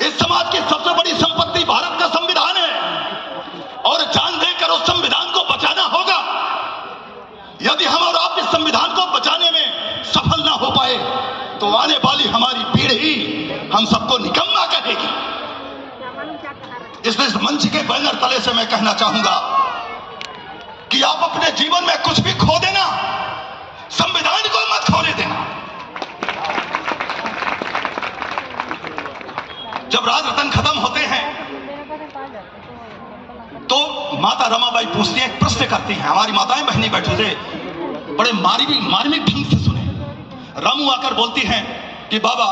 इस समाज की सबसे बड़ी संपत्ति भारत का संविधान है और जान देकर उस संविधान को बचाना होगा। यदि हम और आप इस संविधान को बचाने में सफल ना हो पाए तो आने वाली हमारी पीढ़ी हम सबको निकम्मा कहेगी। इसलिए इस मंच के बैनर तले से मैं कहना चाहूंगा कि आप अपने जीवन में कुछ भी खो देना, संविधान को मत खोने देना। जब राज रतन खत्म होते हैं तो माता रमाबाई पूछती है, एक प्रश्न करती हैं। हमारी माताएं बहनी बैठे थे, बड़े मार्मिक ढंग से सुने। रामू आकर बोलती हैं कि बाबा,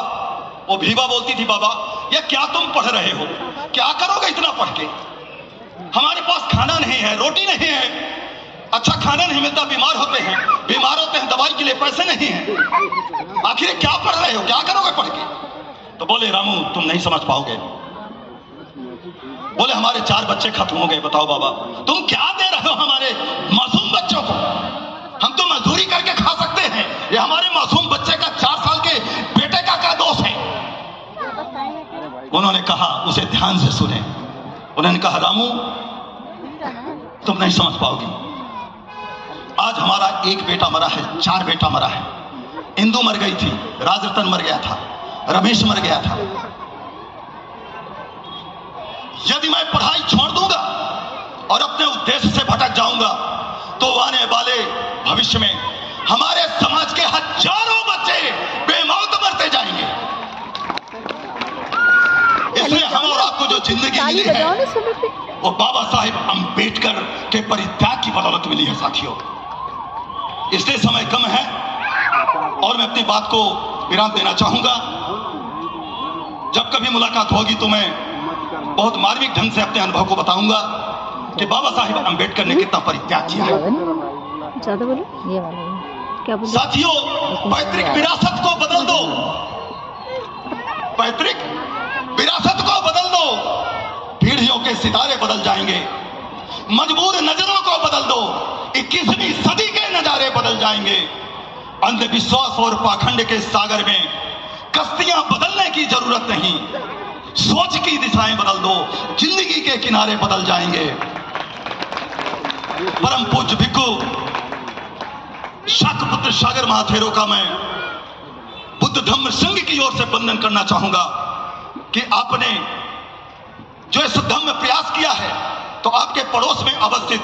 वो भीवा बोलती थी, बाबा ये क्या तुम पढ़ रहे हो, क्या करोगे इतना पढ़ के? हमारे पास खाना नहीं है, रोटी नहीं है, अच्छा खाना नहीं मिलता, बीमार होते हैं, दवाई के लिए पैसे नहीं है, आखिर क्या पढ़ रहे हो, क्या करोगे पढ़ के? तो बोले, रामू तुम नहीं समझ पाओगे। बोले, हमारे 4 बच्चे खत्म हो गए, बताओ बाबा तुम क्या दे रहे हो हमारे मासूम बच्चों को? हम तो मजदूरी करके खा सकते हैं, ये हमारे मासूम बच्चे का 4 साल के बेटे का क्या दोष है? उन्होंने कहा, उसे ध्यान से सुने, उन्होंने कहा, रामू तुम नहीं समझ पाओगी। आज हमारा 1 बेटा मरा है, 4 बेटा मरा है। इंदू मर गई थी, राजरतन मर गया था, रमेश मर गया था। यदि मैं पढ़ाई छोड़ दूंगा और अपने उद्देश्य से भटक जाऊंगा तो आने वाले भविष्य में हमारे समाज के हजारों बच्चे बेमौत मरते जाएंगे। इसलिए हम और आपको जो जिंदगी मिली है वो बाबा साहिब अंबेडकर के परित्याग की बदौलत मिली है साथियों। इसलिए समय कम है और मैं अपनी बात को विराम देना चाहूंगा। जब कभी मुलाकात होगी तो मैं बहुत मार्मिक ढंग से अपने अनुभव को बताऊंगा कि बाबा साहिब अंबेडकर ने कितना परित्याग किया है। ज्यादा बोलो, ये वाला क्या बोलो? साथियों, पैतृक विरासत को बदल दो, पैतृक विरासत को बदल दो, पीढ़ियों के सितारे बदल जाएंगे। मजबूर नजरों को बदल दो, 21वीं सदी के नजारे बदल जाएंगे। अंधविश्वास और पाखंड के सागर में कश्तियां बदलने की जरूरत नहीं, सोच की दिशाएं बदल दो, जिंदगी के किनारे बदल जाएंगे। परम पूज्य भिक्खु शाकपुत्र सागर महाथेरो का मैं बुद्ध धम्म संघ की ओर से वंदन करना चाहूंगा कि आपने जो इस धम्म प्रयास किया है तो आपके पड़ोस में अवस्थित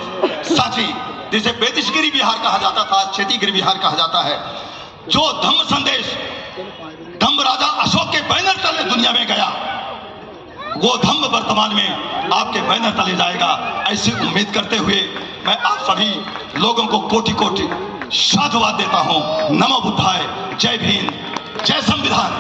सांची, जिसे बेदिशगिरी बिहार कहा जाता था, क्षेत्रीगिरी बिहार कहा जाता है, जो धम्म संदेश धम्म राजा अशोक के बैनर तले दुनिया में गया, वो धम्म वर्तमान में आपके बैनर तले जाएगा। ऐसी उम्मीद करते हुए मैं आप सभी लोगों को कोटि कोटि साधुवाद देता हूं। नमो बुद्धाय, जय भीम, जय संविधान।